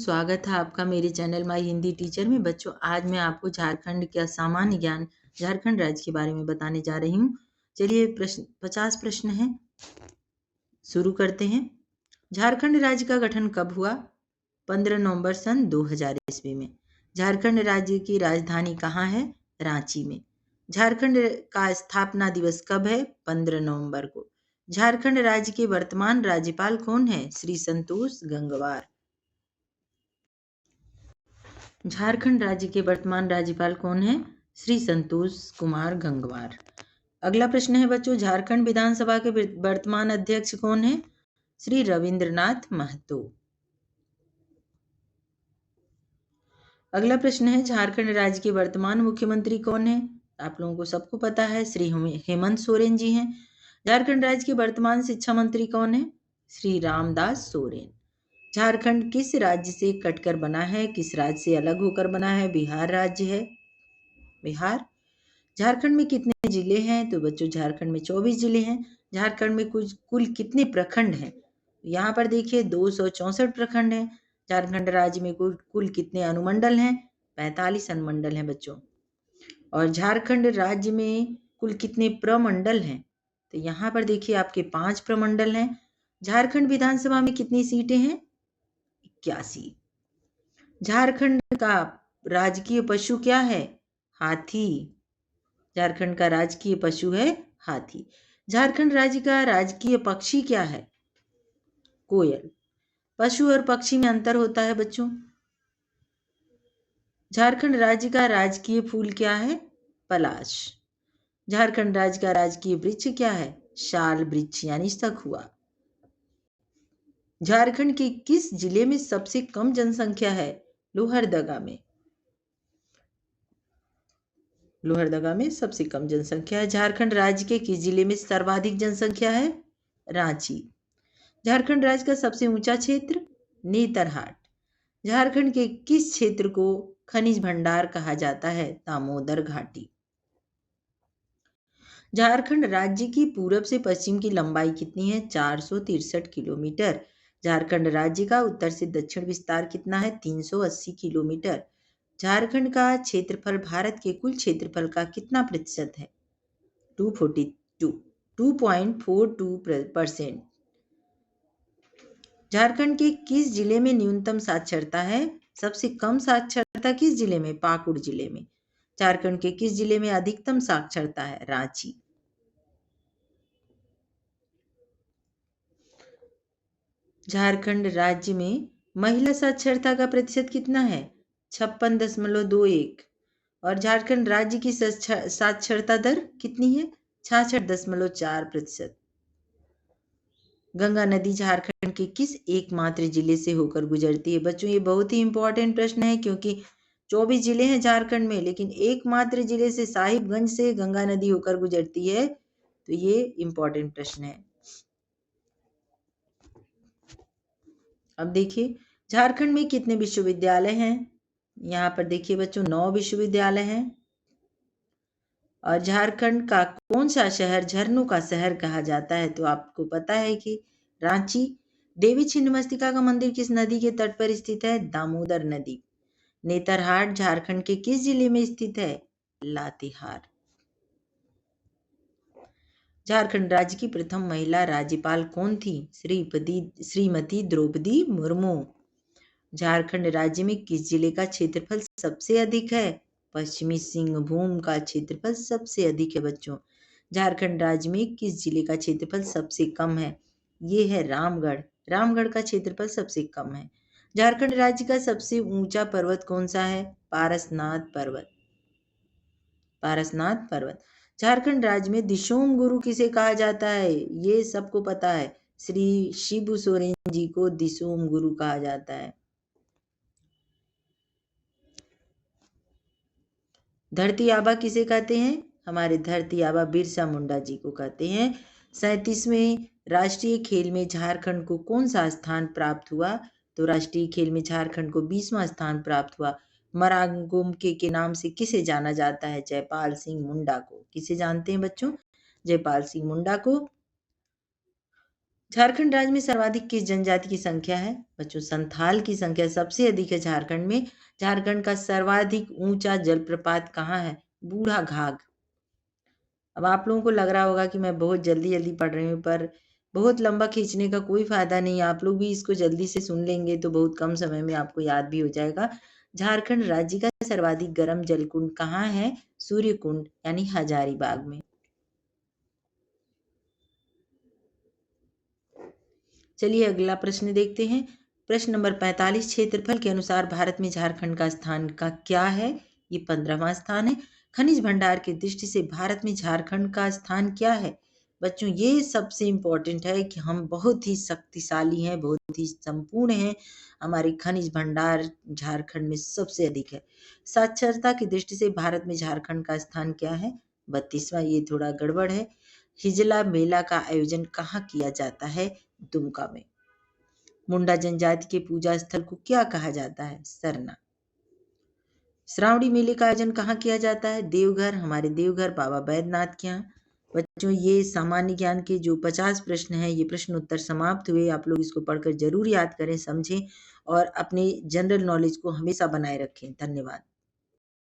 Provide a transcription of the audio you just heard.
स्वागत है आपका मेरे चैनल माई हिंदी टीचर में। बच्चों, आज मैं आपको झारखंड का सामान्य ज्ञान झारखंड राज्य के बारे में बताने जा रही हूँ। चलिए 50 प्रश्न हैं, शुरू करते हैं। झारखंड राज्य का गठन कब हुआ? 15 नवंबर सन 2000 ईस्वी में। झारखंड राज्य की राजधानी कहाँ है? रांची में। झारखंड का स्थापना दिवस कब है? 15 नवंबर को। झारखंड राज्य के वर्तमान राज्यपाल कौन है? श्री संतोष गंगवार। झारखंड राज्य के वर्तमान राज्यपाल कौन है? श्री संतोष कुमार गंगवार। अगला प्रश्न है बच्चों, झारखंड विधानसभा के वर्तमान अध्यक्ष कौन है? श्री रविंद्रनाथ महतो। अगला प्रश्न है, झारखंड राज्य के वर्तमान मुख्यमंत्री कौन है? आप लोगों को सबको पता है, श्री हेमंत सोरेन जी हैं। झारखंड राज्य के वर्तमान शिक्षा मंत्री कौन है? श्री रामदास सोरेन। झारखंड किस राज्य से कटकर बना है? किस राज्य से अलग होकर बना है? बिहार राज्य है, बिहार। झारखंड में कितने जिले हैं? तो बच्चों, झारखंड में 24 जिले हैं। झारखंड में कुल कितने प्रखंड हैं? यहाँ पर देखिए 264 प्रखंड हैं। झारखंड राज्य में कुल कितने अनुमंडल हैं? 45 अनुमंडल हैं बच्चों। और झारखंड राज्य में कुल कितने प्रमंडल हैं? तो यहाँ पर देखिए आपके 5 प्रमंडल हैं। झारखंड विधानसभा में कितनी सीटें हैं? 81। झारखंड का राजकीय पशु क्या है? हाथी। झारखंड का राजकीय पशु है हाथी। झारखंड राज्य का राजकीय पक्षी क्या है? कोयल। पशु और पक्षी में अंतर होता है बच्चों। झारखंड राज्य का राजकीय फूल क्या है? पलाश। झारखंड राज्य का राजकीय वृक्ष क्या है? शाल वृक्ष यानी सखुआ। झारखंड के किस जिले में सबसे कम जनसंख्या है? लोहरदगा में। लोहरदगा में सबसे कम जनसंख्या है। झारखंड राज्य के किस जिले में सर्वाधिक जनसंख्या है? रांची। झारखंड राज्य का सबसे ऊंचा क्षेत्र? नेतरहाट। झारखंड के किस क्षेत्र को खनिज भंडार कहा जाता है? दामोदर घाटी। झारखंड राज्य की पूरब से पश्चिम की लंबाई कितनी है? 463 किलोमीटर। झारखंड राज्य का उत्तर से दक्षिण विस्तार कितना है? 380 किलोमीटर। झारखंड का क्षेत्रफल भारत के कुल क्षेत्रफल का कितना प्रतिशत है? 2.42%। झारखंड के किस जिले में न्यूनतम साक्षरता है? सबसे कम साक्षरता किस जिले में? पाकुड़ जिले में। झारखंड के किस जिले में अधिकतम साक्षरता है? रांची। झारखंड राज्य में महिला साक्षरता का प्रतिशत कितना है? 56.21। और झारखंड राज्य की साक्षरता दर कितनी है? 66.4%। गंगा नदी झारखंड के किस एकमात्र जिले से होकर गुजरती है? बच्चों, ये बहुत ही इंपॉर्टेंट प्रश्न है, क्योंकि 24 जिले हैं झारखंड में, लेकिन एकमात्र जिले से साहिबगंज से गंगा नदी होकर गुजरती है। तो ये इंपॉर्टेंट प्रश्न है। अब देखिए, झारखंड में कितने विश्वविद्यालय हैं? यहाँ पर देखिए बच्चों, 9 विश्वविद्यालय हैं। और झारखंड का कौन सा शहर झरनों का शहर कहा जाता है? तो आपको पता है कि रांची। देवी छिन्नमस्तिका का मंदिर किस नदी के तट पर स्थित है? दामोदर नदी। नेतरहाट झारखंड के किस जिले में स्थित है? लातेहार। झारखंड राज्य की प्रथम महिला राज्यपाल कौन थी? श्रीमती द्रौपदी मुर्मू। झारखंड राज्य में किस जिले का क्षेत्रफल सबसे अधिक है? पश्चिमी सिंहभूम का क्षेत्रफल सबसे अधिक है बच्चों। झारखंड राज्य में किस जिले का क्षेत्रफल सबसे कम है? ये है रामगढ़। रामगढ़ का क्षेत्रफल सबसे कम है। झारखंड राज्य का सबसे ऊंचा पर्वत कौन सा है? पारसनाथ पर्वत। पारसनाथ पर्वत। झारखंड राज्य में दिशोम गुरु किसे कहा जाता है? ये सबको पता है, श्री शिबू सोरेन जी को दिशोम गुरु कहा जाता है। धरती आबा किसे कहते हैं? हमारे धरती आबा बिरसा मुंडा जी को कहते हैं। 37वें राष्ट्रीय खेल में झारखंड को कौन सा स्थान प्राप्त हुआ? तो राष्ट्रीय खेल में झारखंड को 20वां स्थान प्राप्त हुआ। मरागोम के नाम से किसे जाना जाता है? जयपाल सिंह मुंडा को। किसे जानते हैं बच्चों? जयपाल सिंह मुंडा को। झारखंड राज्य में सर्वाधिक किस जनजाति की संख्या है? बच्चों, संथाल की संख्या सबसे अधिक है झारखंड में। झारखंड का सर्वाधिक ऊंचा जलप्रपात कहाँ है? बूढ़ा घाघ। अब आप लोगों को लग रहा होगा कि मैं बहुत जल्दी जल्दी पढ़ रही हूँ, पर बहुत लंबा खींचने का कोई फायदा नहीं। आप लोग भी इसको जल्दी से सुन लेंगे तो बहुत कम समय में आपको याद भी हो जाएगा। झारखंड राज्य का सर्वाधिक गर्म जलकुंड कहाँ है? सूर्य कुंड यानी हजारीबाग में। चलिए अगला प्रश्न देखते हैं। प्रश्न नंबर 45, क्षेत्रफल के अनुसार भारत में झारखंड का स्थान का क्या है? ये 15वां स्थान है। खनिज भंडार की दृष्टि से भारत में झारखंड का स्थान क्या है? बच्चों, ये सबसे इम्पोर्टेंट है कि हम बहुत ही शक्तिशाली हैं, बहुत ही संपूर्ण हैं। हमारे खनिज भंडार झारखंड में सबसे अधिक है। साक्षरता की दृष्टि से भारत में झारखंड का स्थान क्या है? 32वां। ये थोड़ा गड़बड़ है। हिजला मेला का आयोजन कहाँ किया जाता है? दुमका में। मुंडा जनजाति के पूजा स्थल को क्या कहा जाता है? सरना। श्रावणी मेले का आयोजन कहाँ किया जाता है? देवघर, हमारे देवघर बाबा बैद्यनाथ के यहाँ। बच्चों, ये सामान्य ज्ञान के जो 50 प्रश्न हैं, ये प्रश्न उत्तर समाप्त हुए। आप लोग इसको पढ़कर जरूर याद करें, समझें और अपने जनरल नॉलेज को हमेशा बनाए रखें। धन्यवाद।